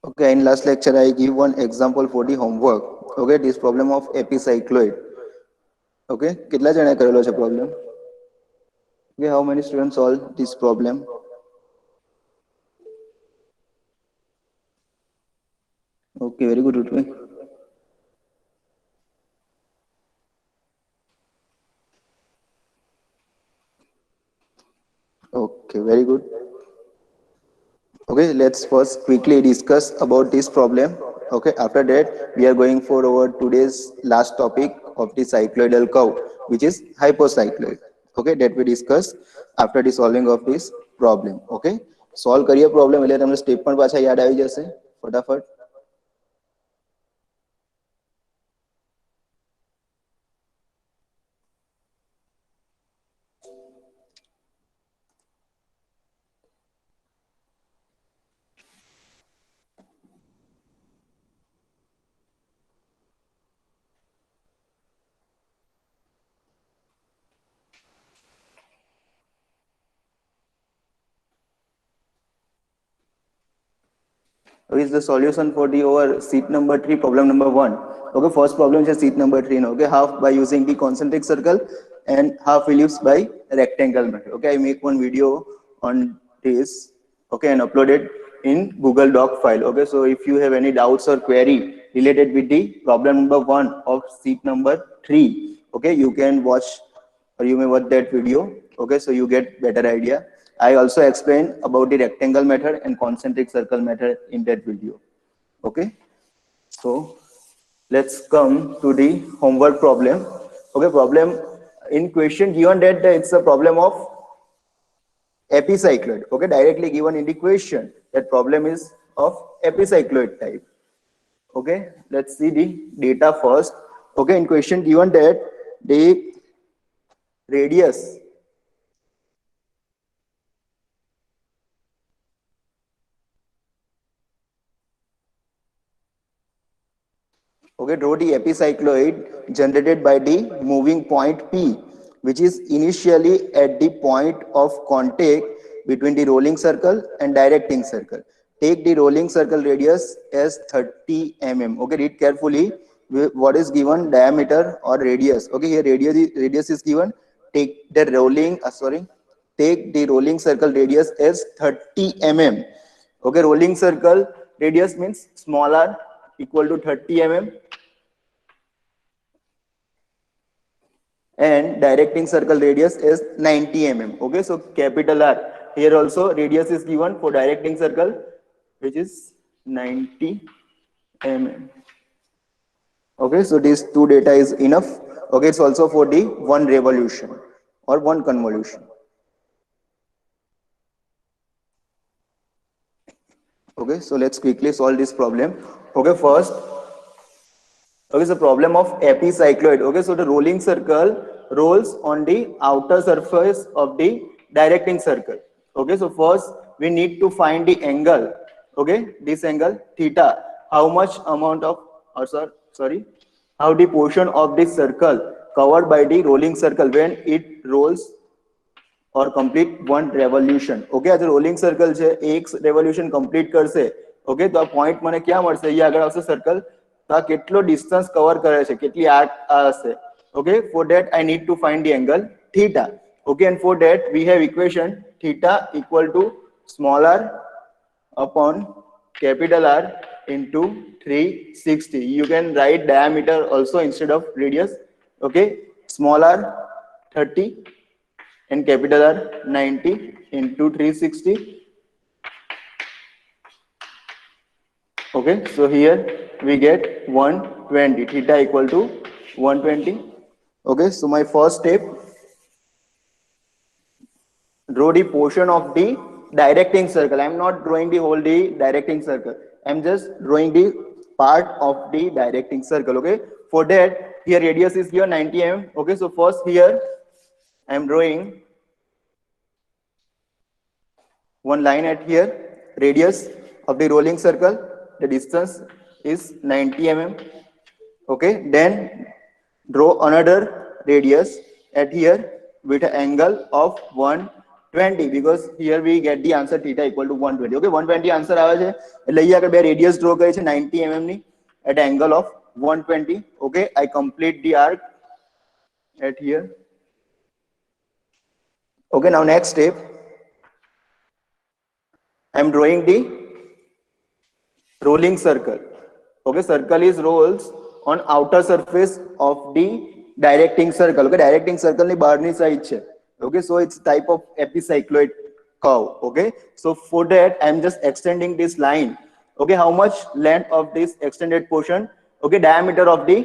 Okay, in last lecture I give one example for the homework. Okay, this problem of epicycloid. Okay, કેટલા જણા કરેલો છે problem? Okay, how many students solve this problem? Okay, very good, Rutvi. Okay, very good. Okay, let's first quickly discuss about this problem. Okay, after that, we are going for our today's last topic of the cycloidal curve, which is hypocycloid. Okay, that we discuss after the solving of this problem. Okay, solve કરીએ problem એટલે તમને step પણ પાછા યાદ આવી જશે ફટાફટ. Is the solution for the over sheet number 3, problem number 1. Okay, first problem is sheet number 3. Okay, half by using the concentric circle and half ellipse by rectangle method. Okay, I make one video on this. Okay, and upload it in Google Doc file. Okay, so if you have any doubts or query related with the problem number 1 of sheet number 3, okay, you can watch or you may watch that video. Okay, so you get better idea. I also explained about the rectangle method and concentric circle method in that video. Okay, so let's come to the homework problem. Okay, problem in question given that it's a problem of epicycloid. Okay, directly given in the question that problem is of epicycloid type. Okay, let's see the data first. Okay, in question given that the radius okay, draw the epicycloid generated by the moving point P, which is initially at the point of contact between the rolling circle and directing circle. Take the rolling circle radius as 30 mm. Okay, read carefully what is given diameter or radius. Okay, here radius is given. Take the take the rolling circle radius as 30 mm. Okay, rolling circle radius means smaller equal to 30 mm and directing circle radius is 90 mm. Okay, so capital R. Here also radius is given for directing circle, which is 90 mm. Okay, so these two data is enough. Okay, it's also for the one revolution or one convolution. Okay, so let's quickly solve this problem. Okay, first, okay, so problem of epicycloid. Okay, so the rolling circle rolls on the outer surface of the directing circle. Okay, so first we need to find the angle. Okay, this angle theta. How much amount of, or sorry, how the portion of this circle covered by the rolling circle when it rolls or complete one revolution. Okay, आज rolling circle છે એક revolution complete કરશે. Okay, તો આ point મને ક્યાં મળશે? અહીંયા આગળ આવશે circle. તો આ કેટલો distance cover કરે છે? કેટલી arc હશે? Okay, for that I need to find the angle theta. Okay, and for that we have equation theta equal to small r upon capital R into 360. You can write diameter also instead of radius. Okay, small r 30 and capital R 90 into 360. Okay, so here we get 120, theta equal to 120. Okay, so my first step, draw the portion of the directing circle. I am not drawing the whole the directing circle. I am just drawing the part of the directing circle. Okay, for that here radius is here 90 mm. Okay, so first here I am drawing one line at here, radius of the rolling circle, the distance is 90 mm. Okay, then draw another radius at here with an angle of 20 because here we get the answer theta equal to 120. Okay, 120 answer આવે છે એટલે અહીંયા આગળ બે radius draw કરી છે 90 mm ની at angle of 120. Okay, I complete the arc at here. Okay, now next step, I am drawing the rolling circle. Okay, circle is rolls on outer surface of the directing circle. Okay, directing circle ની બહારની side છે. Okay, so it's type of epicycloid curve. Okay, so for that I am just extending this line. Okay, how much length of this extended portion? Okay, diameter of the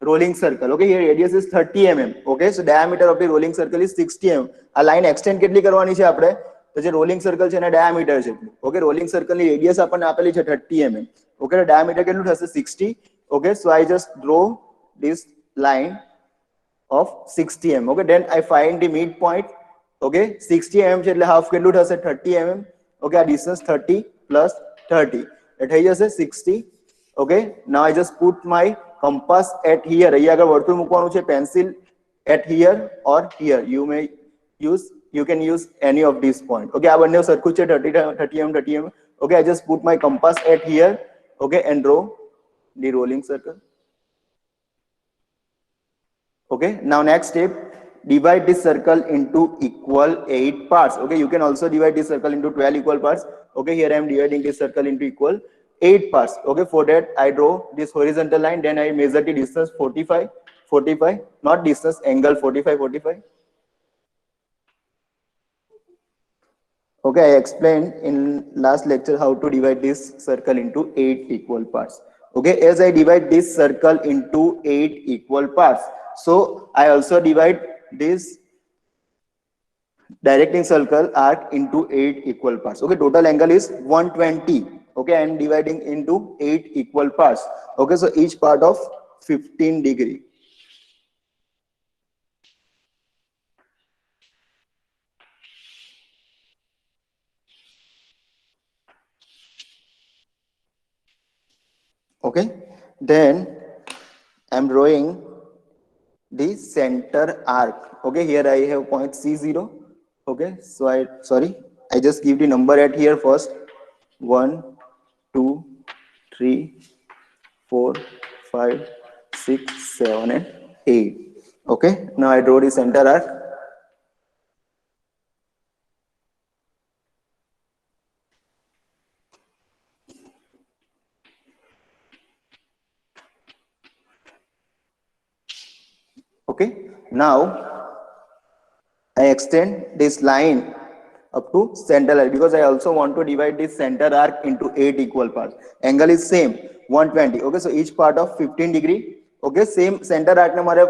rolling circle. Okay, here radius is 30 mm. Okay, so diameter of the rolling circle is 60 mm. આ line extend કેટલી કરવાની છે આપણે? તો જે rolling circle છે એના diameter છે. ઓકે, રોલિંગ સર્કલની રેડિયસ આપણને આપેલી છે 30 mm. ઓકે, ડાયામીટર કેટલું થશે? 60. Okay, so I just draw this line of 60 mm. Okay, then I find the midpoint. Okay, 60 mm છે એટલે હાફ કેટલું થશે? 30 mm. Okay, આ ડિસ્ટન્સ 30 plus 30 એટલે થઈ જશે 60. Okay, now I just put my compass at here. અહીંયા આગળ વર્તુળ મૂકવાનું છે, pencil at here or here. You can use any of these point. Okay, આ બંને સરખું છે 30 mm 30 mm. Okay, I just put my compass at here. Okay, and draw the rolling circle. Okay, now next step, divide this circle into equal 8 parts. Okay, you can also divide this circle into 12 equal parts. Okay, here I am dividing this circle into equal 8 parts. Okay, for that I draw this horizontal line, then I measure the distance 45, not distance, angle 45. Okay, I explained in last lecture how to divide this circle into 8 equal parts. Okay, as I divide this circle into 8 equal parts, so I also divide this directing circle arc into 8 equal parts. Okay, total angle is 120. Okay, I am dividing into 8 equal parts. Okay, so each part of 15 degree. Okay, then I am drawing the center arc. Okay, here I have point C0. Okay, so I just give the number at here first. 1, 2, 3, 4, 5, 6, 7 and 8. Okay, now I draw the center arc. Okay, now I extend this line up to center line because I also want to divide this center arc into 8 equal parts. Angle is same 120. Okay, so each part of 15 degree. Okay, same center arc ને મારે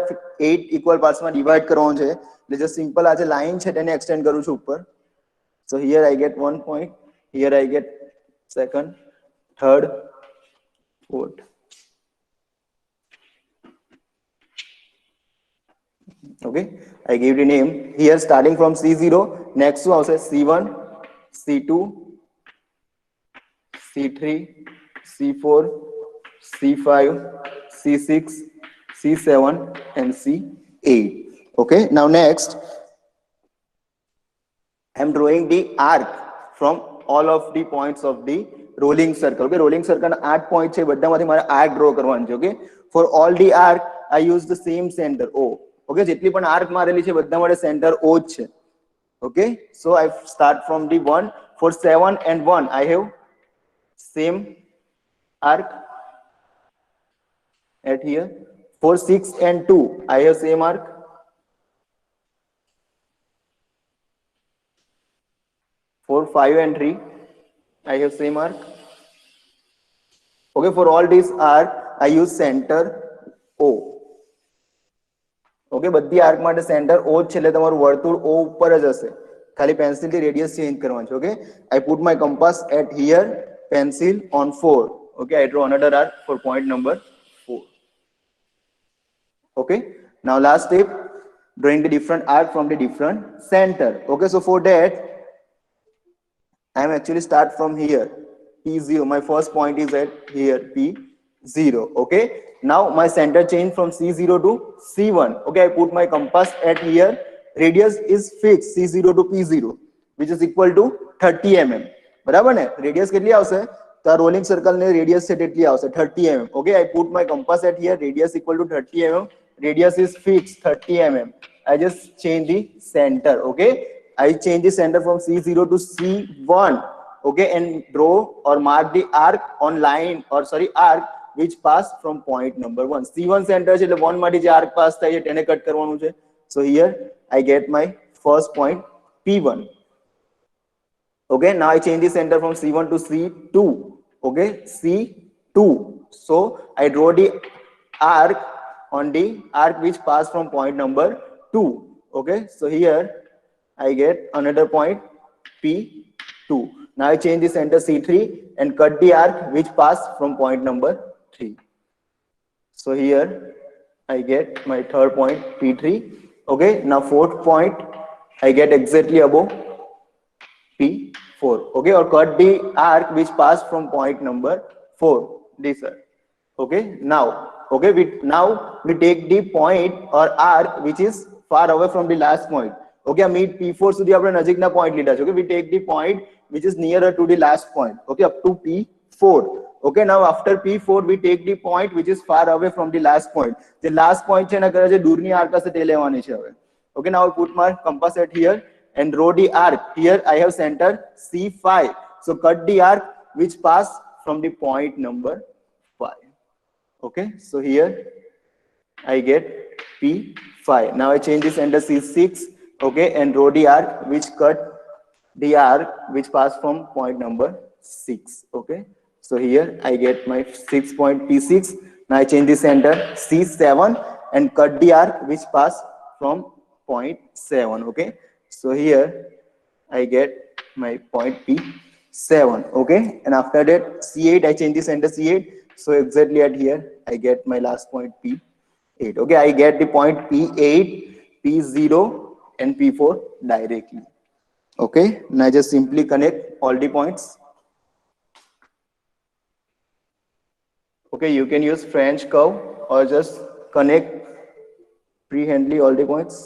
8 equal parts માં divide કરવાનો છે એટલે just simple આ જે line છે તેને extend કરું છું ઉપર. So here I get 1 point, here I get second, third, fourth. Okay, I give the name here starting from C0, next to also C1, C2, C3, C4, C5, C6, C7 and C8. Okay, now next I am drawing the arc from all of the points of the rolling circle. Okay, rolling circle ના 8 point છે બધામાંથી મારે arc draw કરવાની છે. Okay, for all the arc I use the same center O. Okay, જેટલી પણ arc મારેલી છે બધા માટે સેન્ટર O જ છે. Okay, so I start from the 1. For 7 and 1 I have same arc at here. For 6 and 2 I have same arc. For 5 and 3 I have same arc. Okay, for all these arc I use center O. Okay, બધી arc માટે centre O જ છે એટલે તમારું વર્તુળ O ઉપર જ હશે, ખાલી પેન્સિલ થી રેડિયસ ચેન્જ કરવાનું છે. Okay, I put my compass at here, pencil on 4. Okay, I draw another arc for point number 4. Okay, now last step, drawing the different arc from the different center. Okay, so for that I am actually start from here P0. My first point is at here P0. Okay, now my center change from C0 to C1. Okay, I put my compass at here. radius is fixed c0 to p0 which is equal to 30 mm બરાબર ને radius કેટલી આવશે તો આ rolling circle ને radius છે કેટલી આવશે 30 mm okay I put my compass at here radius equal to 30 mm radius is fixed 30 mm I just change the center okay I change the center from c0 to c1 okay and draw or mark the arc on line or sorry arc which pass from point number 1 c1 center છે એટલે 1 માંથી જે arc pass થાય છે તેને cut કરવાનું છે so here I get my first point p1 okay now I change the center from c1 to c2 okay c2 so I draw the arc on the arc which pass from point number 2 okay so here I get another point p2 now I change the center c3 and cut the arc which pass from point number 3 so here I get my third point p3 okay now fourth point I get exactly above p4 okay or cut the arc which pass from point number 4 this sir okay now okay we take the point or arc which is far away from the last point okay meet p4 સુધી આપણે નજીકના point લીધા છે okay we take the point which is nearer to the last point okay up to p4 okay now after p4 we take the point which is far away from the last point the last point છે ને કરે છે દૂરની arc હશે તે લેવાની છે હવે okay now I put my compass at here and draw the arc here I have center c5 so cut the arc which pass from the point number 5 okay so here I get p5 now I change the center c6 okay and draw the arc which cut the arc which pass from point number 6 okay so here I get my 6 point p6 now I change the center c7 and cut the arc which pass from point 7 okay so here I get my point p7 okay and after that c8 I change the center c8 so exactly at here I get my last point p8 okay I get the point p8 p0 and p4 directly okay now I just simply connect all the points okay you can use French curve or just connect freehandly all the points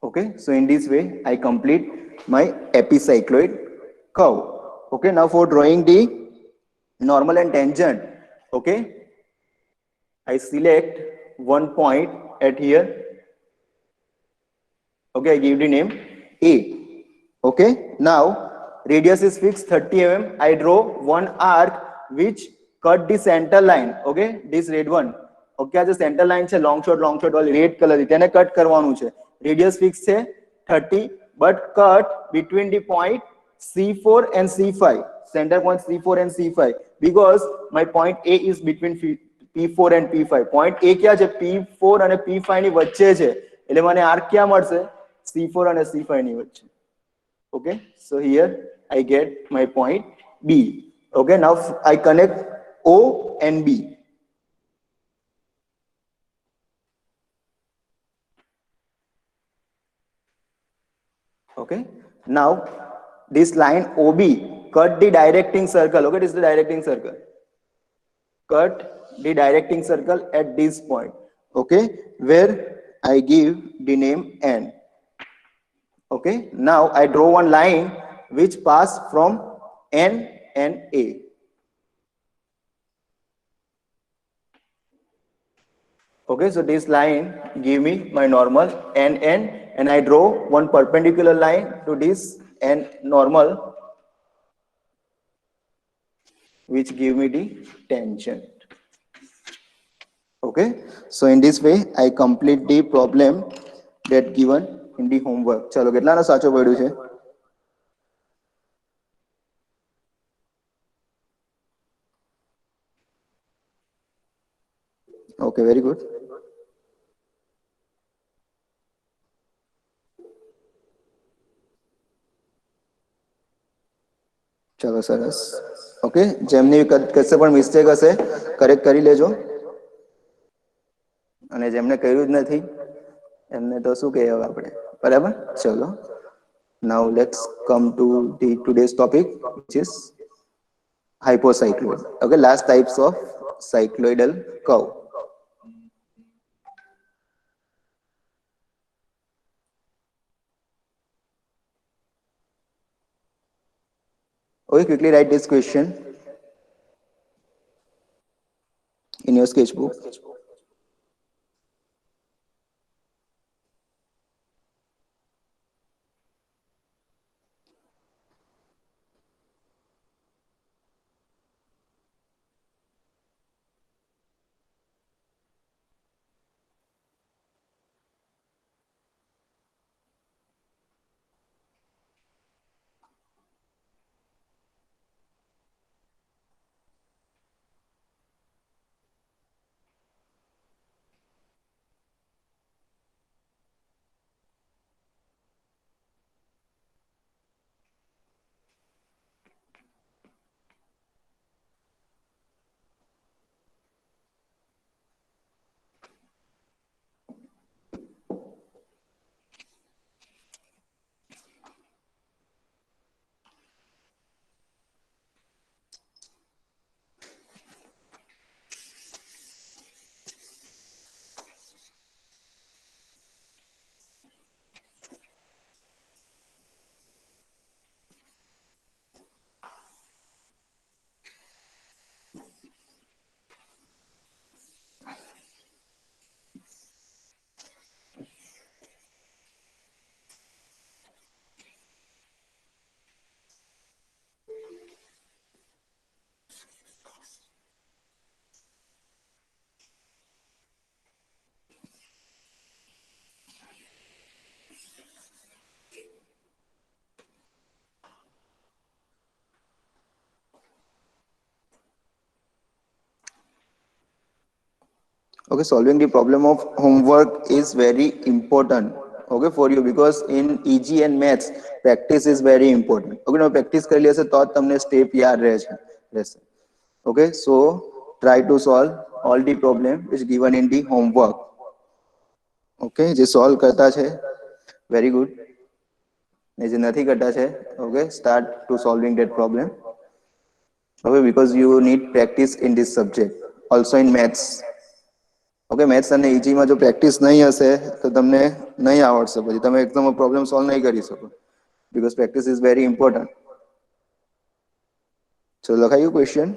okay so in this way I complete my epicycloid curve okay now for drawing the normal and tangent okay I select one point at here okay I give the name A okay now radius is fixed 30 mm I draw one arc which cut the center line okay this red one okay આ જે center line છે long shot વાળી red color ની તેને cut કરવાનું છે radius fixed છે 30 but cut between the point c4 and c5 center point c4 and c5 because my point A is between p4 and p5 point A ક્યાં છે p4 અને p5 ની વચ્ચે છે એટલે મને arc ક્યાં મળશે c4 અને c5 ની વચ્ચે okay so here I get my point B okay now I connect O and B okay now this line OB cut the directing circle okay this is the directing circle cut the directing circle at this point okay where I give the name N okay now I draw one line which pass from N and A okay so this line give me my normal N and I draw one perpendicular line to this N normal which give me the tangent okay so in this way I complete the problem that given in the homework ચલો કેટલાનો સાચો પડ્યું છે okay very good ચલો સરસ okay જેમની કશે પણ mistake હશે કરેક્ટ કરી લેજો અને જેમને કર્યું જ નથી એમને તો શું કહેવાય આપણે બરાબર ચલો now let's come to the today's topic which is hypocycloid okay last types of cycloidal curve Okay, quickly write this question in your sketchbook. Okay, solving the problem of homework is very important. Okay, for you because in EG and maths practice is very important. Okay, now practice कर लिया से तो तमने step याद रहेશે. Okay, so try to solve all the problem which given in the homework. Okay, જે solve કરતા છે very good. ને જે નથી કરતા છે okay, start to solving that problem. Okay, because you need practice in this subject also in maths. Okay maths અને ઇજીમાં જો પ્રેક્ટિસ નહીં હશે તો તમને નહીં આવડશે પછી તમે એક્ઝામમાં પ્રોબ્લેમ સોલ્વ નહીં કરી શકો because practice is very important. ચલો લખાયું question.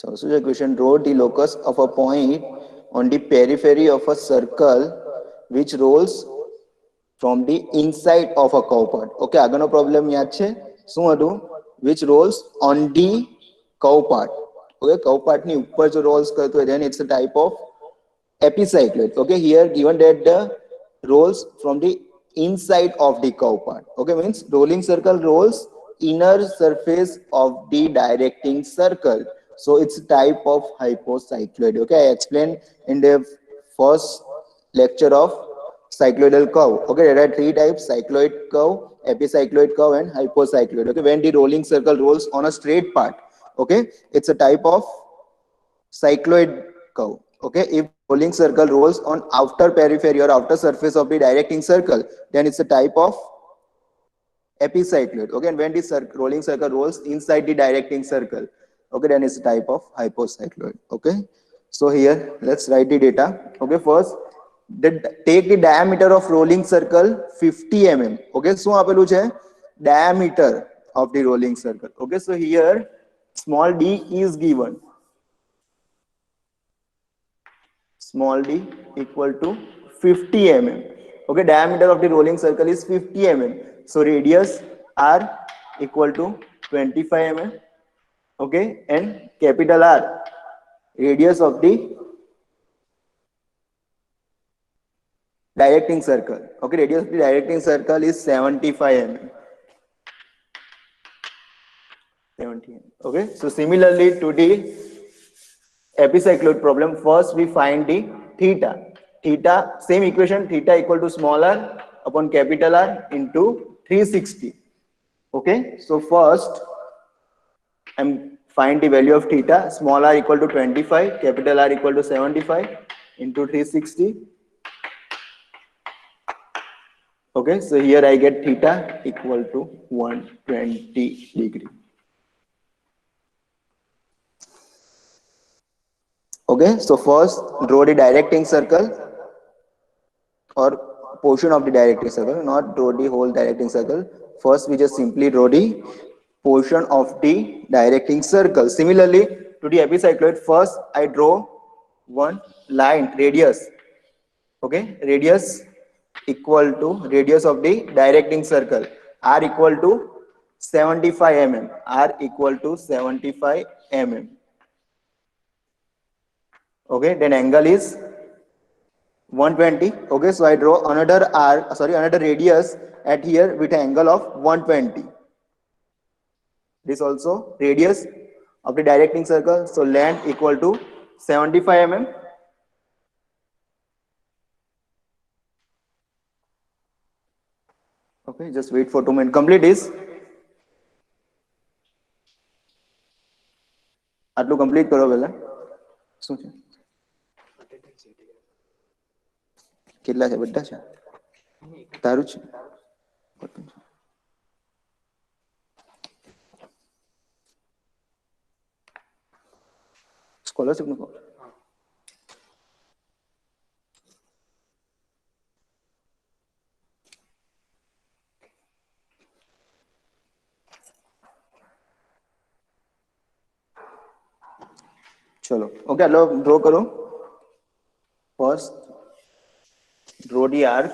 So, so the question, draw the locus of a point on the periphery of a circle which rolls from the inside of a curve part. Okay, આગળનો problem યાદ છે શું હતું? Which rolls on the curve part. Okay, curve part ની ઉપર જો rolls કરતો હોય then it's a type of epicycloid. Okay, here given that the rolls from the inside of the curve part. Okay, means rolling circle rolls inner surface of the directing circle. So it's a type of hypocycloid. Okay, I explained in the first lecture of cycloidal curve. Okay, there are three types: cycloid curve, epicycloid curve, and hypocycloid. Okay, when the rolling circle rolls on a straight part, okay, it's a type of cycloid curve. Okay, if the rolling circle rolls on outer periphery or outer surface of the directing circle, then it's a type of epicycloid. Okay, and when the rolling circle rolls inside the directing circle, okay, then it's a type of hypocycloid. Okay, so here let's write the data. Okay, first take the diameter of rolling circle 50 mm. Okay, so આપેલું છે diameter of the rolling circle. Okay, so here small d is given. Small d equal to 50 mm. Okay, diameter of the rolling circle is 50 mm. So radius r equal to 25 mm. Okay, and capital R, radius of the directing circle. Okay, radius of the directing circle is 75 mm. 70 mm. Okay, so similarly to the epicycloid problem, first we find the theta. Theta, same equation, theta equal to small r upon capital R into 360. Okay, so first I'm find the value of theta. Small r equal to 25, capital R equal to 75 into 360. Okay, so here I get theta equal to 120 degree. Okay, so first draw the directing circle or portion of the directing circle, not draw the whole directing circle. First, we just simply draw the portion of the directing circle. Similarly, to the epicycloid, first I draw one line, radius. Okay, radius equal to radius of the directing circle, r equal to 75 mm, r equal to 75 mm. Okay, then angle is 120. Okay, so I draw another another radius at here with an angle of 120. This also radius of the directing circle, so length equal to 75 mm. Okay, just wait for 2 minutes. Complete this. આટલું complete કરો પહેલા. શું છે? કેટલા છે? બધા છે? તારું છે? સ્કોલરશિપ નું ચલો ઓકે આટલો ડ્રો કરો. First draw the arc.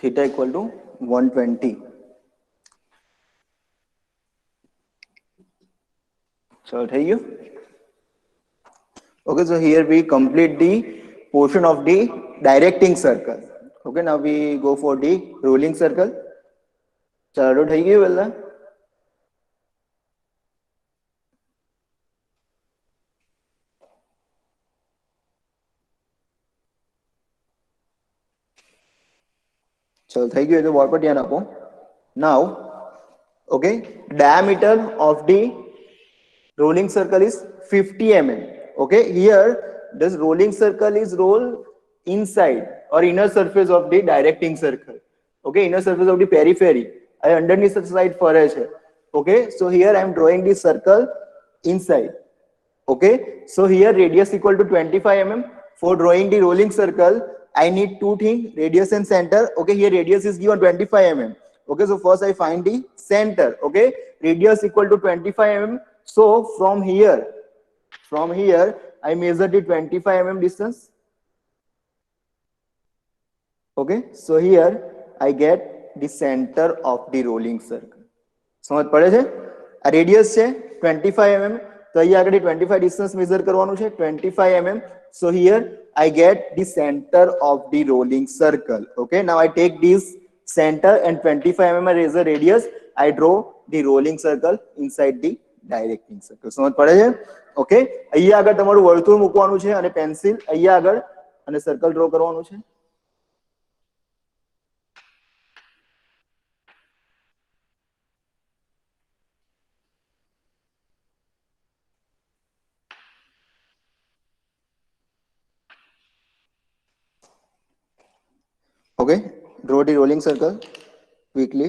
Theta equal to 120. So થઈ ગયું. Okay, so here we complete the portion of the directing circle. Okay, now we go for the rolling circle. ચાલો થઈ ગયું પહેલા. ચલો થઈ ગયું, તો બોર્ડ પર ધ્યાન આપો. Now, okay, diameter of the rolling circle is 50 mm. Okay, here this rolling circle is roll inside or inner surface of the directing circle. Okay, inner surface of the periphery. Underneath the side ફરે છે. Okay, so here I am drawing the circle inside. Okay, so here radius equal to 25 mm. For drawing the rolling circle, I need two things, radius and center. Okay, here radius is given 25 mm. Okay, so first I find the center. Okay, radius equal to 25 mm. So from here I measure the 25 mm distance. Okay, so here I get the center of the rolling circle. સમજ પડે છે? આ radius છે 25 mm, તો અહીંયા આગળ 25 distance measure કરવાનું છે 25 mm. So here I get the center of the rolling circle. Okay, now I take this center and 25 mm as a radius. I draw the rolling circle inside the directing circle. સમજ પડે છે? Okay, અહીંયા આગળ તમારું વર્તુળ મૂકવાનું છે અને પેન્સિલ અહીંયા આગળ અને સર્કલ ડ્રો કરવાનું છે. Okay, draw the rolling circle quickly.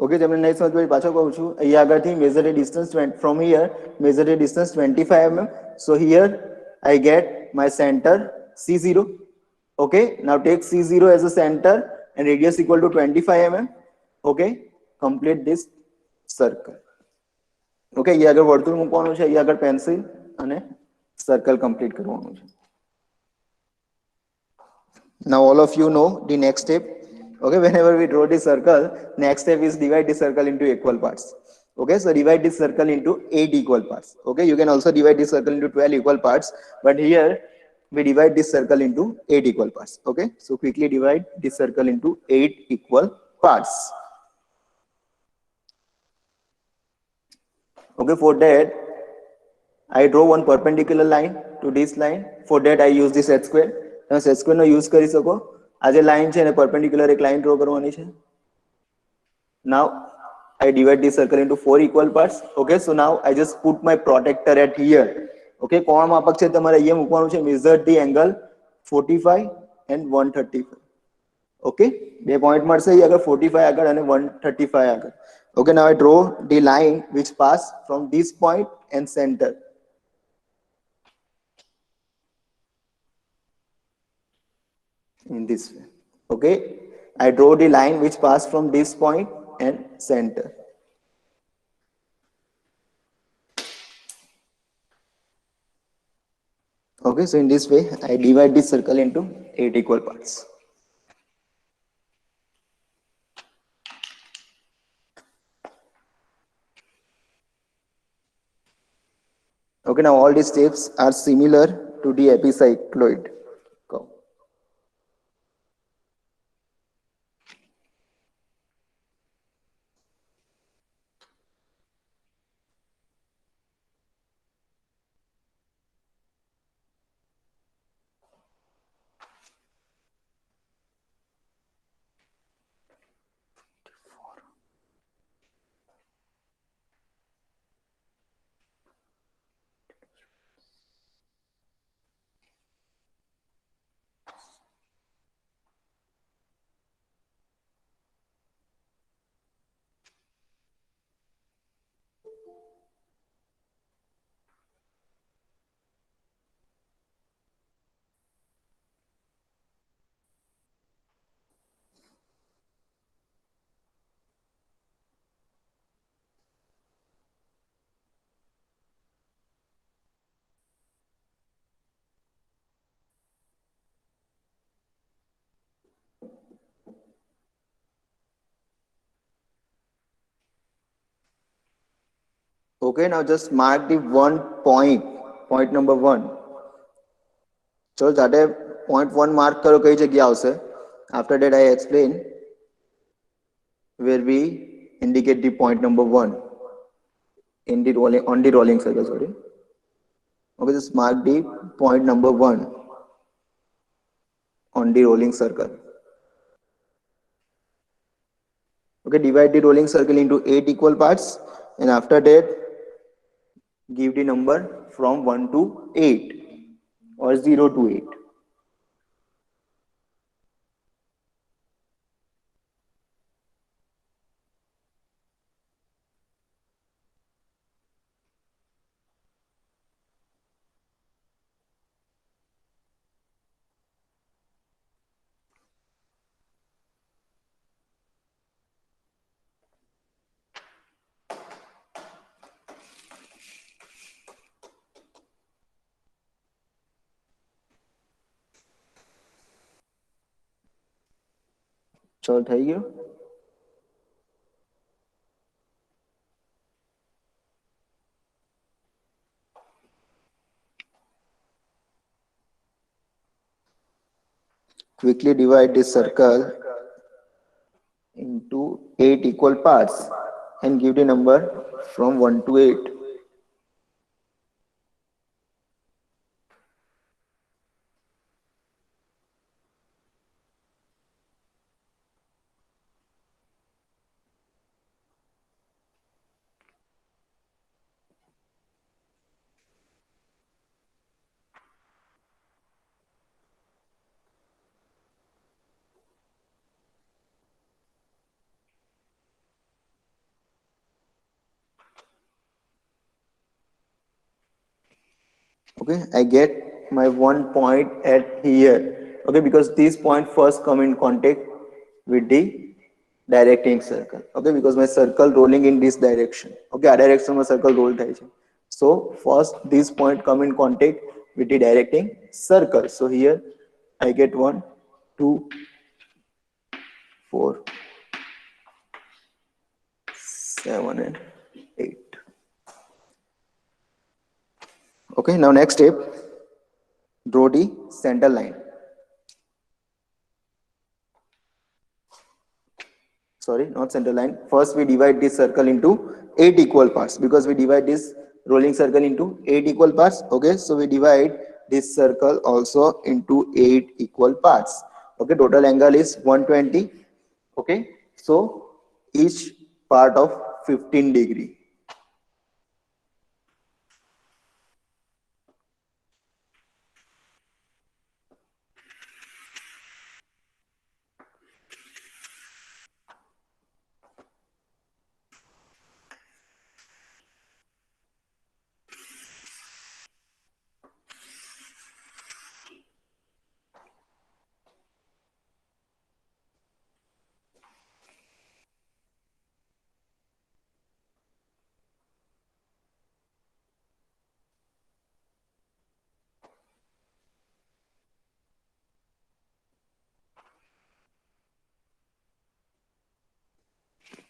Okay, તમને નહીં સમજ પડી, પાછો કહું છું. અહીંયા આગળથી measure the distance from here, measure the distance 25 mm. So here I get my center C0. Okay, now take C0 as a center and radius equal to 25 mm. Okay, complete this circle. Okay, અહીંયા આગળ વર્તુળ મૂકવાનું છે, અહીંયા આગળ pencil અને circle complete કરવાનું છે. Now all of you know the next step. Okay, whenever we draw the circle, next step is divide the circle into equal parts. Okay, so divide this circle into 8 equal parts. Okay, you can also divide this circle into 12 equal parts, but here we divide this circle into 8 equal parts. Okay, so quickly divide this circle into 8 equal parts. Okay, for that I draw one perpendicular line to this line. For that I use the set square. તમે set square નો use કરી શકો. આ જે line છે એને perpendicular એક line draw કરવાની છે. Now I divide this circle into 4 equal parts. Okay, so now I just put my protector at here. Okay, કોણ માપક છે તમારે અહીંયા મૂકવાનું છે. Measure the angle 45 and 135. Okay, બે પોઈન્ટ મળશે અહીંયા આગળ, 45 આગળ અને 135 આગળ. Okay, now I draw the line which pass from this point and center. In this way. Okay, I draw the line which pass from this point and center. Okay, so in this way I divide this circle into 8 equal parts. Okay, now all these steps are similar to the epicycloid curve. Okay, now just mark the one point number 1. ચલો જાતે point 1 mark કરો, કઈ જગ્યા આવશે. After that I explain where we indicate the point number 1 in the rolling, on the rolling circle, sorry. Okay, just mark the point number 1 on the rolling circle. Okay, divide the rolling circle into 8 equal parts, and after that give the number from 1 to 8 or 0 to 8. ચલો થઈ ગયું. Quickly divide this circle into 8 equal parts and give the number from 1 to 8. Okay, I get my one point at here. Okay, because these point first come in contact with the directing circle. Okay, because my circle rolling in this direction. Okay, આ direction માં circle roll થાય છે. So first this point come in contact with the directing circle. So here I get 1, 2, 4, 7 and 8. Okay, now next step, draw the center line. Sorry, not center line. First we divide this circle into 8 equal parts, because we divide this rolling circle into 8 equal parts. Okay, so we divide this circle also into 8 equal parts. Okay, total angle is 120. Okay, so each part of 15 degree.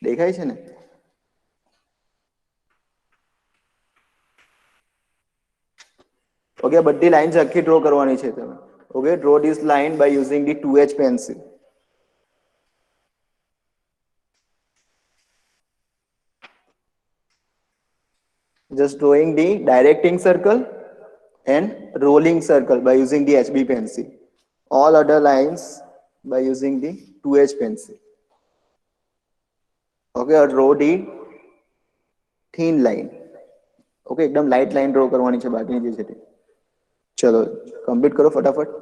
દેખાય છે ને? Okay, બધી lines આખી draw કરવાની છે તમે. Okay, draw this line by using the 2H pencil. Just drawing the directing circle and rolling circle by using the HB pencil. All other lines by using the 2H pencil. Okay, or draw the thin line. Okay, एकदम light line draw करवानी છે બાકીની જે છે તે. ચલો complete કરો ફટાફટ.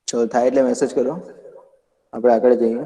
ચલો થાય એટલે મેસેજ કરો, આપણે આગળ જઈએ.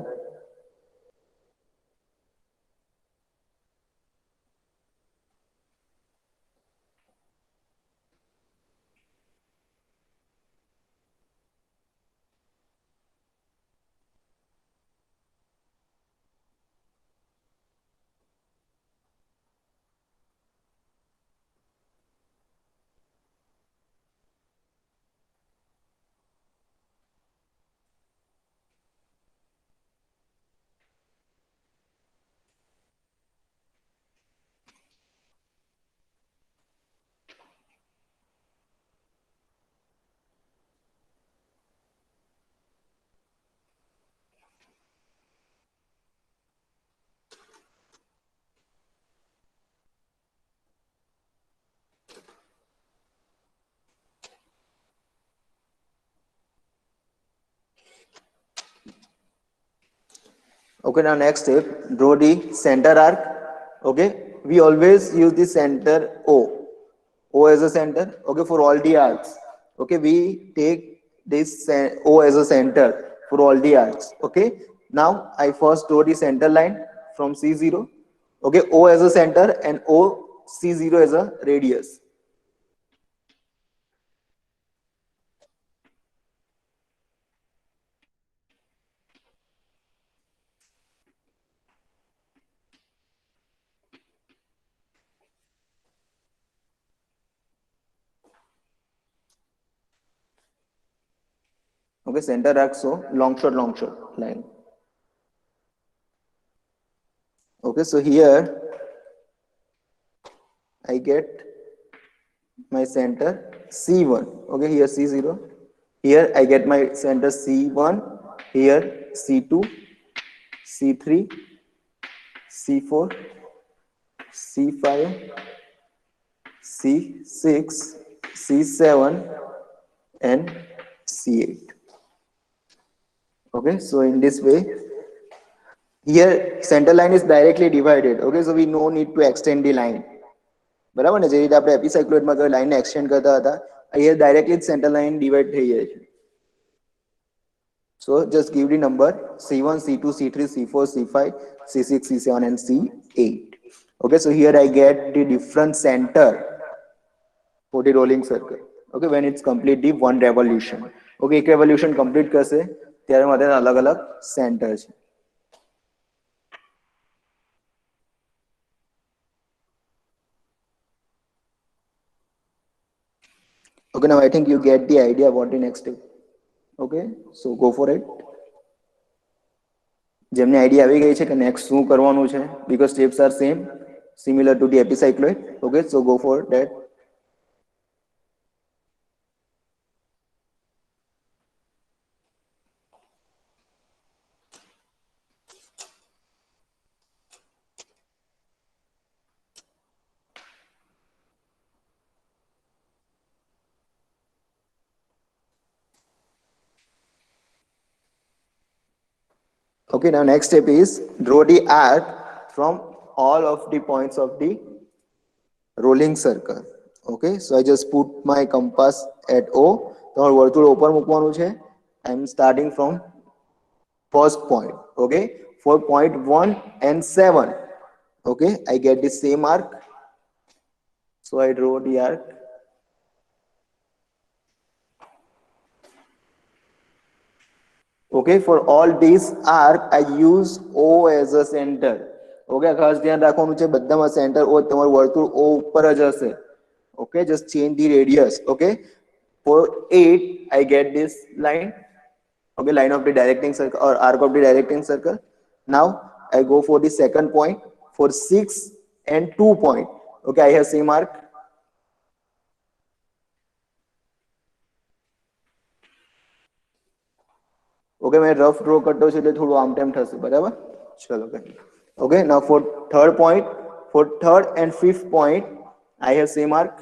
Okay, now next step, draw the center arc. Okay, we always use the center O as a center. Okay, for all the arcs. Okay, we take this O as a center for all the arcs. Okay, now I first draw the center line from C0. Okay, O as a center and O C0 as a radius. Okay, center arc, so long short line. Okay, so here I get my center C1. Okay, here C0. Here I get my center C1. Here C2, C3, C4, C5, C6, C7, and C8. Okay, so in this way, here center line is directly divided. Okay, so we no need to extend the line. બરાબર ને, જે રીતે આપણે એપિસાયક્લોઇડમાં લાઈનને extend કરતા હતા, અહીંયા directly જ સેન્ટર લાઈન ડિવાઈડ થઈ જાય છે. So just give the number C1, C2, C3, C4, C5, C6, C7, and C8. Okay, so here I get the different center for the rolling circle. Okay, when it's complete the one revolution. Okay, એક revolution complete કરશે ત્યારે મારે અલગ અલગ center છે. Okay, now I think you get the idea what the next step. Okay, so go for it. જેમને idea આવી ગઈ છે કે નેક્સ્ટ શું કરવાનું છે, because steps are same, similar to the epicycloid. Okay, so go for that. Okay, now next step is draw the arc from all of the points of the rolling circle. Okay, so I just put my compass at O. તમારું વર્તુળ ઉપર મૂકવાનું છે. I am starting from first point. Okay, for point 1 and 7. Okay, I get the same arc, so I draw the arc. Okay, for all these arc I use O as a center. Okay, ખાસ ધ્યાન રાખવાનું છે, બધામાં centre O, તમારું વર્તુળ O ઉપર જ હશે. Okay, just change the radius. Okay, for 8 I get this line. Okay, line of the directing circle or arc of the directing circle. Now I go for the second point. For 6 and 2 point, okay, I have same arc. Okay, મેં rough draw કરતો છું એટલે થોડું આમ તેમ થશે. બરાબર, ચલો કઈ. Okay, now for third point, for third and fifth point I have same arc.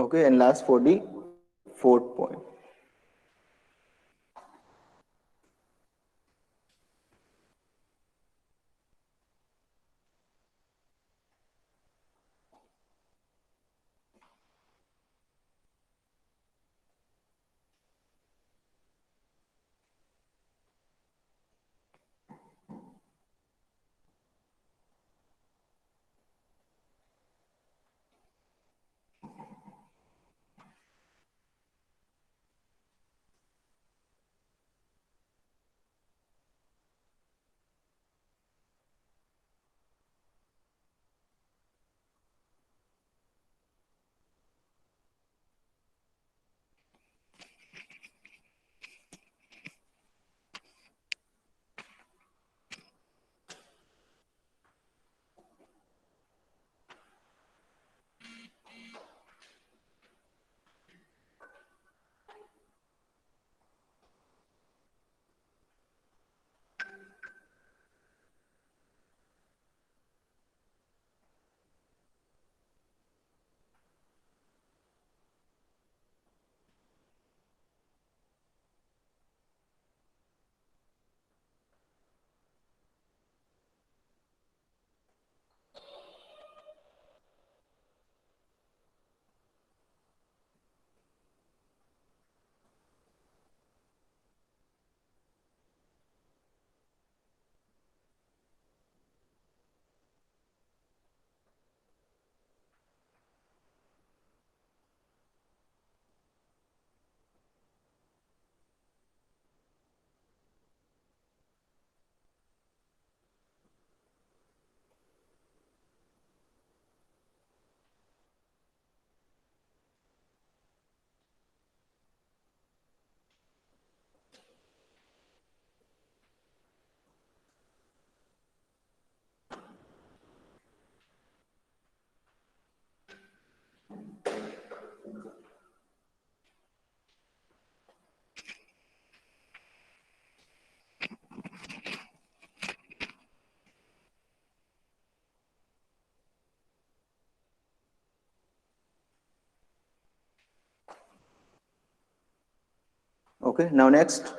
Okay, and last for the fourth point. Okay, now next,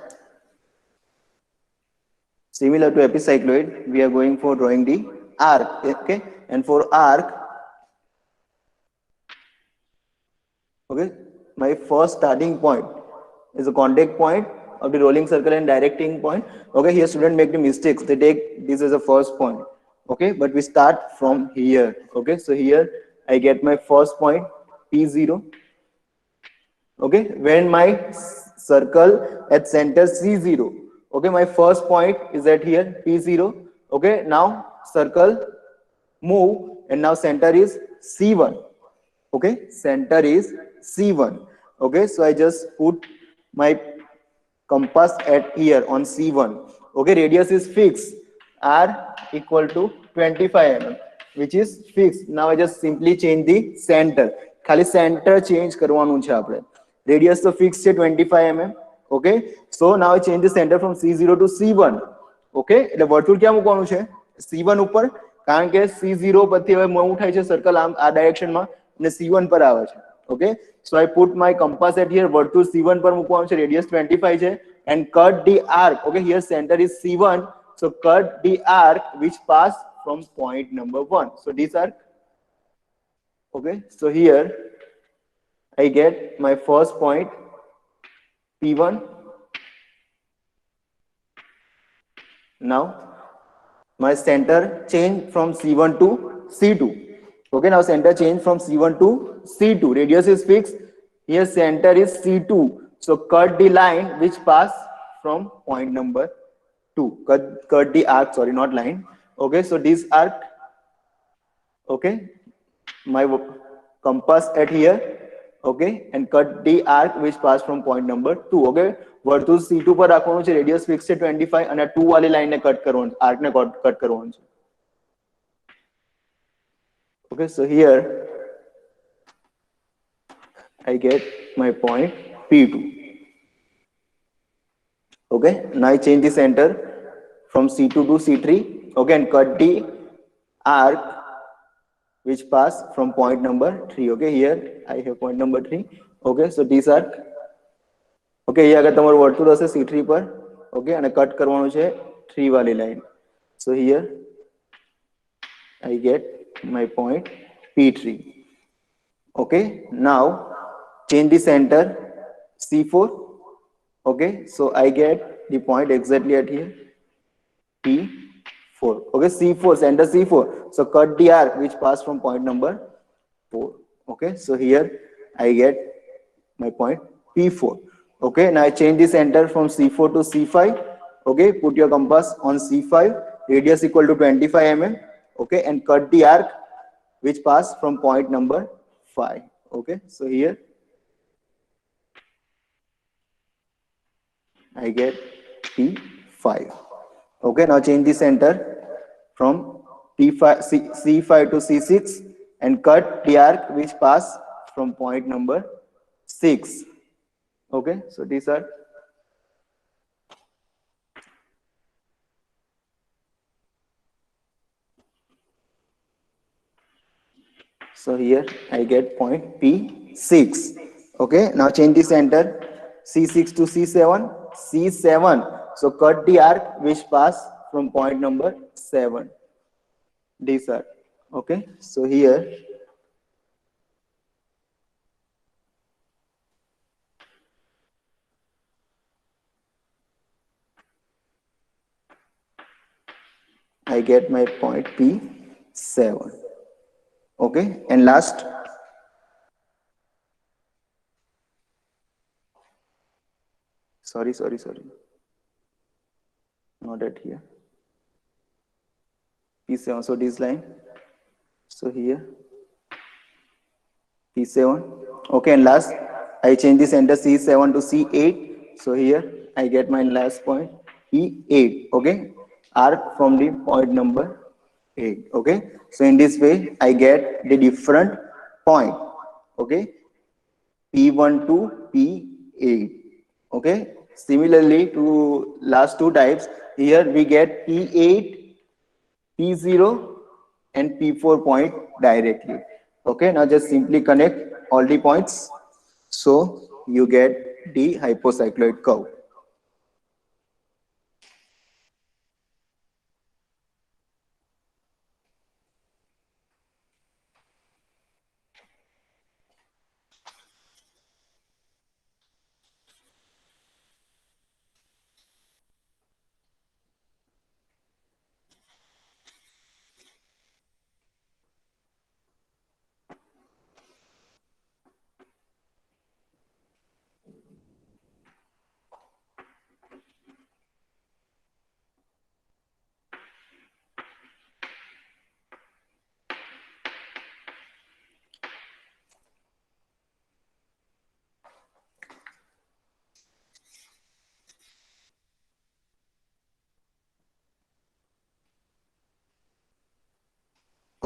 similar to epicycloid, we are going for drawing the arc. Okay, and for arc, okay, my first starting point is the contact point of the rolling circle and directing point. Okay, here student make the mistakes. They take this as a first point. Okay, but we start from here. Okay, so here I get my first point P0. Okay, when my circle at center C0. Okay, my first point is at here P0. Okay, now circle move and now center is C1. Okay, center is C1. Okay, so I just put my compass at here on C1. Okay, radius is fixed, R equal to 25 mm, which is fixed. Now I just simply change the center. ખાલી center change કરવાનું છે આપણે. Radius તો fixed છે 25 mm. Okay, so now I change the center from C0 to C1. Okay, એટલે વર્તુળ ક્યાં મૂકવાનું છે? C1 ઉપર, કારણ કે C0 પરથી હવે મૂવ થાય છે સર્કલ આમ આ ડાયરેક્શનમાં અને C1 પર આવે છે. Okay, so I put my compass at here, વર્તુળ C1 પર મૂકવાનું છે, radius 25 છે, and cut the arc. Okay, here center is C1, so cut the arc which pass from point number 1. So this arc. Okay, so here I get my first point P1. Now my center change from C1 to C2. Okay, now center change from C1 to C2. Radius is fixed. Here center is C2. So cut the line which pass from point number 2. Cut the arc, sorry, not line. Okay, so this arc. Okay, my compass at here. Okay, and cut the arc which pass from point number 2. Okay, વર્તુળ C2 પર રાખવાનું છે, radius fix છે 25 અને 2 વાળી line ને cut કરવાનું છે, આર્ક ને કટ કરવાનું છે. Okay, so here I get my point P2. Okay, now I change the center from C2 to C3. Okay, and cut the arc which pass from point number 3. Okay, here I have point number 3. Okay, so this arc. Okay, here આગળ તમારું વર્તુળ હશે C3 પર. Okay, અને cut કરવાનું છે 3 વાળી line. So here I get my point P3. Okay, now change the center C4. Okay, so I get the point exactly at here P4. Okay, C4, center C4. So cut the arc which pass from point number 4. Okay, so here I get my point P4. Okay, now I change the center from C4 to C5. Okay, put your compass on C5, radius equal to 25 mm. Okay, and cut the arc which pass from point number 5. Okay, so here I get P5. Okay, now change the center from P5, C5 to C6 and cut the arc which pass from point number 6. Okay, so these are so here I get point P6. Okay, now change the center C6 to C7, C7. So cut the arc which pass from point number 7. These are okay. So here I get my point P7. Okay, and last sorry, not at here P7. So this line, so here P7. Okay, and last I change the center C7 to C8. So here I get my last point P8. Okay, arc from the point number 8. Okay, so in this way I get the different point. Okay, P1 to P8. Okay, similarly to last two types, here we get P8, P0 and P4 point directly. Okay, now just simply connect all the points, so you get the hypocycloid curve.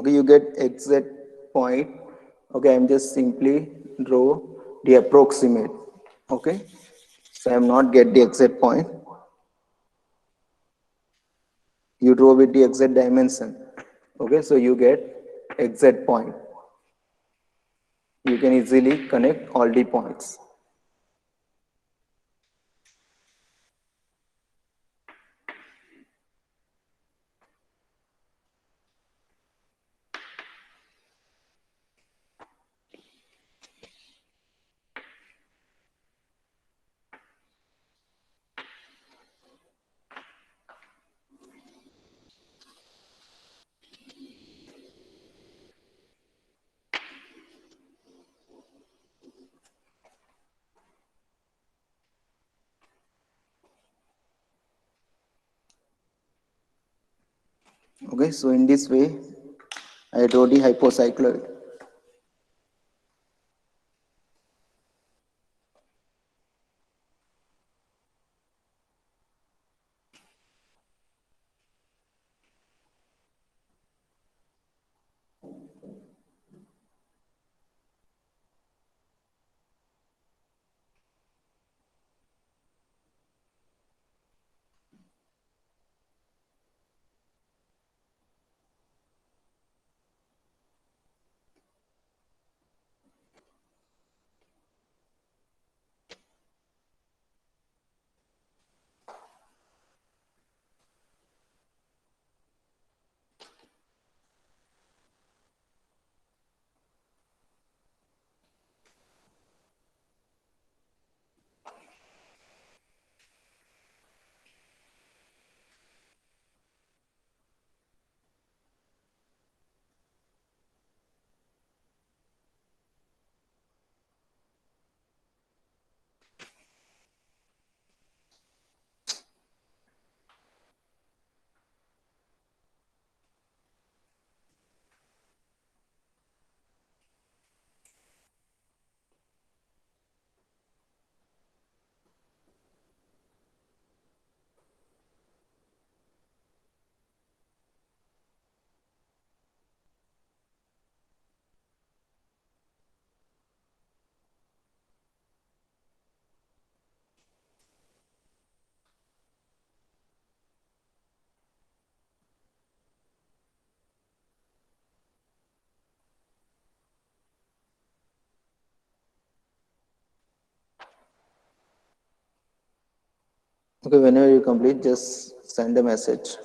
Okay, you get exact point. Okay, I'm just simply draw the approximate. Okay, so I'm not get the exact point. You draw with the exact dimension. Okay, so you get exact point. You can easily connect all the points. Okay, so in this way, I draw the hypocycloid. Okay, whenever you complete, just send a message.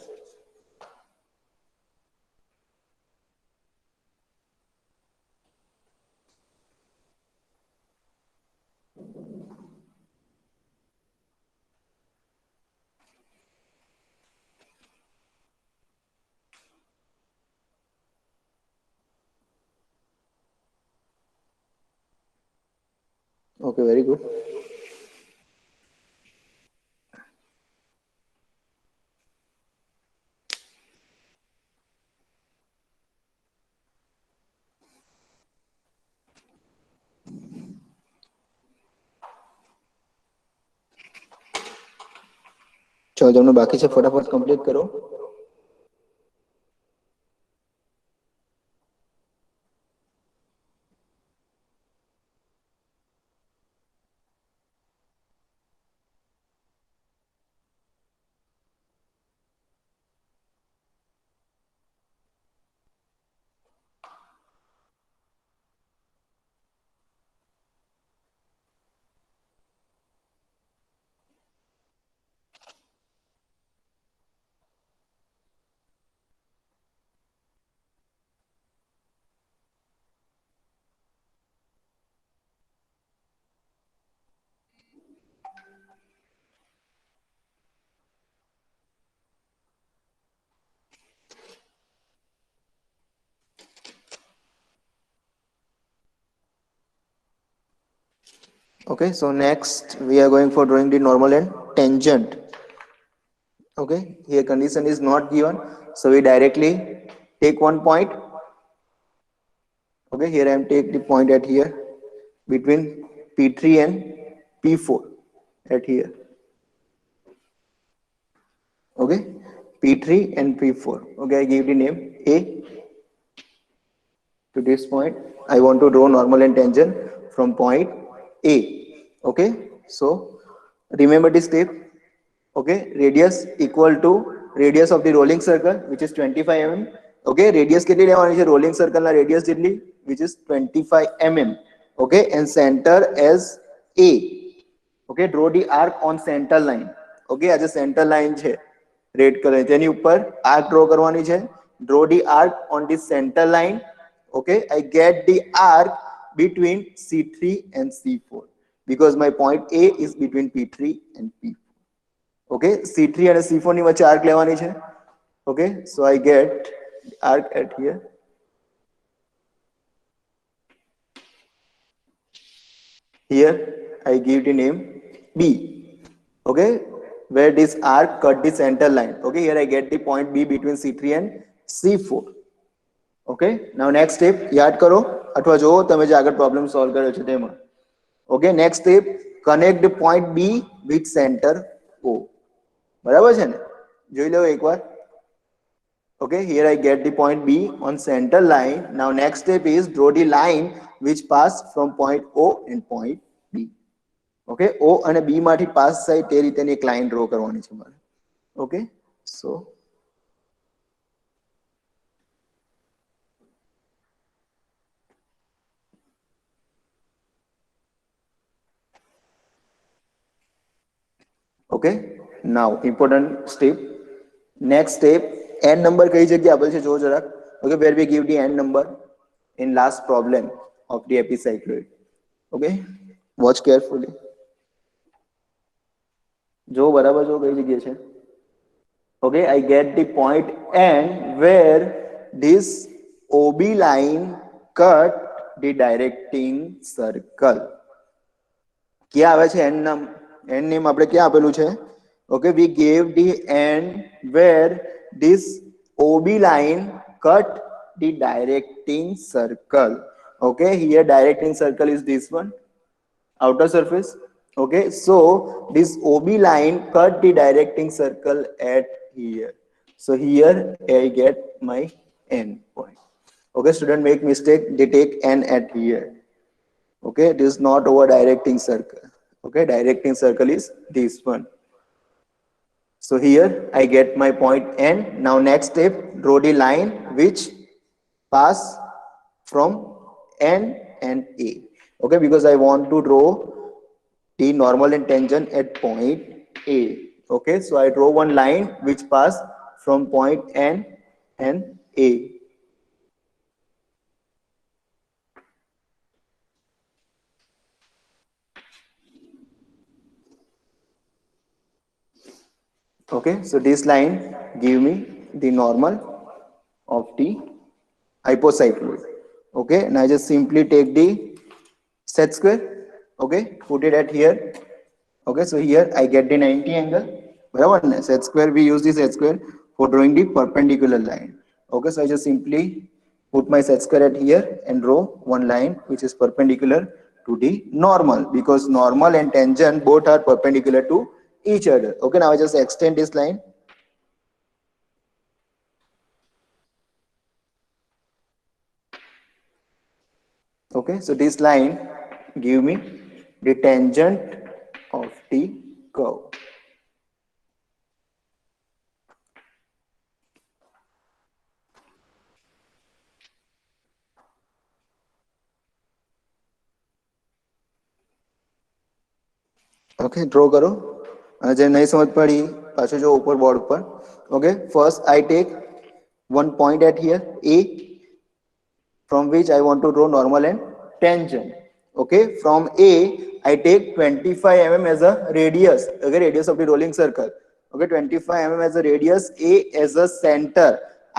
Okay, very good. चलो तुमने बाकी से फटाफट complete करो. Okay, so next we are going for drawing the normal and tangent. Okay, here condition is not given, so we directly take one point. Okay, here I am take the point at here between P3 and P4 at here. Okay, P3 and P4. Okay, I give the name A to this point. I want to draw normal and tangent from point A. Okay, so remember this step. Okay, radius equal to radius of the rolling circle, which is 25 mm. Okay, radius કેટલી લેવાની છે rolling circle ના radius જેટલી, which is 25 mm. Okay, and center as A. Okay, draw the arc on center line. Okay, આ જે center line છે red colour તેની ઉપર arc draw કરવાની છે. Draw the arc on the center line. Okay, I get the arc between C3 and C4 because my point A is between P3 and P4. Okay, C3 and C4 ની વચ્ચે arc લેવાની છે. Okay, so I get arc at here. Here I give the name B. Okay, where this arc cut the center line. Okay, here I get the point B between C3 and C4. Okay, now next step યાદ કરો અથવા જો તમે જે આગળ problem solve કર્યો છે તેમાં. Okay, next step connect the point B with center O. બરાબર છે ને, જોઈ લો એકવાર. Okay, here I get the point B on center line. Now next step is draw the line which pass from point O and point B. Okay, O અને B માંથી pass થાય તે રીતેની એક લાઈન ડ્રો કરવાની છે મારે. Okay, so okay, now important step. Next step, n number કઈ જગ્યા આપેલ છે જો જરાક. Okay, where we give the n number in last problem of the epicycloid. Okay, watch carefully. જો બરાબર જો કઈ જગ્યા છે. Okay, I get the point n where this OB line cut the directing circle. ક્યાં આવે છે n નામ? n name આપણે ક્યાં આપેલું છે? Okay, we gave the n where this OB line cut the directing circle. Okay, here directing circle is this one, outer surface. Okay, so this OB line cut the directing circle at here. So here I get my n point. Okay, student make mistake, they take n at here. Okay, this is not over directing circle. Okay, directing circle is this one. So here I get my point n. Now next step, draw the line which pass from n and A. Okay, because I want to draw the normal and tangent at point A. Okay, so I draw one line which pass from point n and A. Okay, so this line give me the normal of the hypocycloid. Okay, and I just simply take the set square. Okay, put it at here. Okay, so here I get the 90 angle. Barabar na? Set square, we use this set square for drawing the perpendicular line. Okay, so I just simply put my set square at here and draw one line which is perpendicular to the normal, because normal and tangent both are perpendicular to each other. Okay, now I just extend this line. Okay, so this line give me the tangent of the curve. Okay, draw करो. જે નહીં સમજ પડી પાછું જો ઉપર board પર. Okay, first I take one point at here A, from which I want to draw normal and tangent. Okay, from A I take 25 mm as a radius. Okay, radius of the rolling circle. Okay, 25 mm as a radius, A as a center.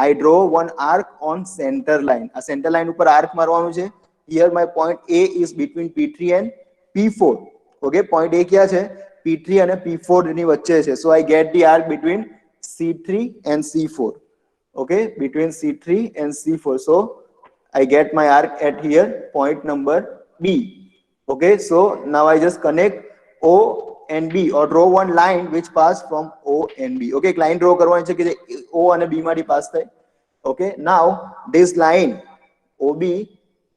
I draw one arc on center line. A center line ઉપર arc મારવાનું છે. Here my point A is between P3 and P4. Okay point A ક્યાં છે P3 અને P4 ની વચ્ચે છે so I get the arc between C3 and C4 okay between C3 and C4 so I get my arc at here point number B okay so now I just connect O and B or draw one line which pass from O and B okay એક line draw કરવાની છે કે જે O અને B માંથી pass થાય okay now this line OB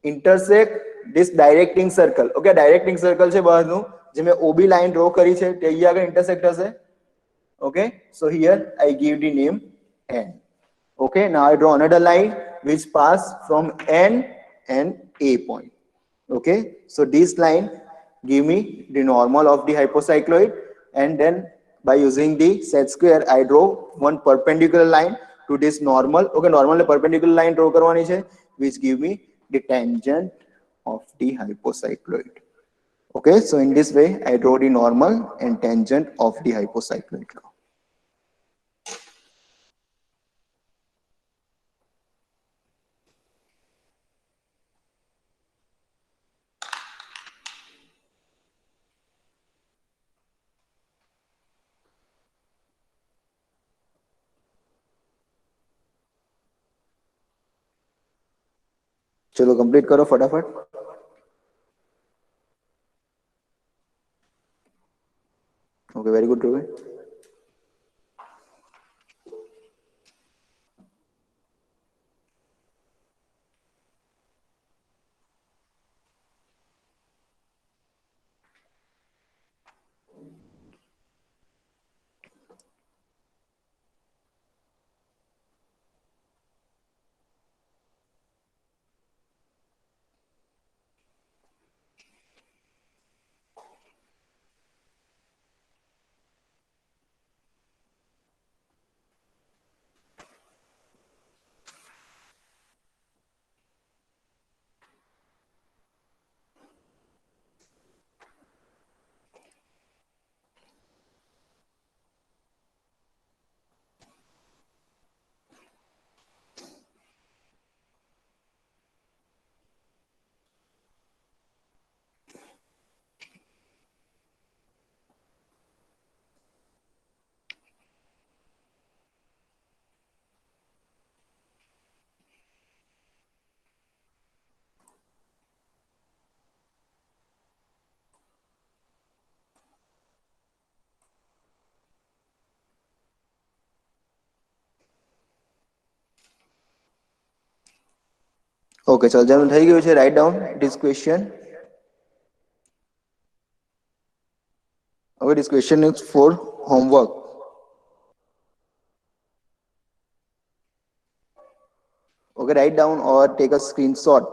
intersect this directing circle okay directing circle છે બહારનું જે મેં OB લાઈન ડ્રો કરી છે તે અહીંયા આગળ intersect હશે okay so here I give the name N okay now I draw another line which pass from N and A point okay so this line give me the normal of the hypocycloid and then by using the set square I draw one perpendicular line to this normal okay normal perpendicular line draw કરવાની છે which give me the tangent of the hypocycloid okay so in this way I draw the normal and tangent of the hypocycloid curve. चलो complete करो फटाफट okay very good ध्रुवी okay ચાલ જેનું થઈ ગયું છે write down this question okay this question is for homework okay write down or take a screenshot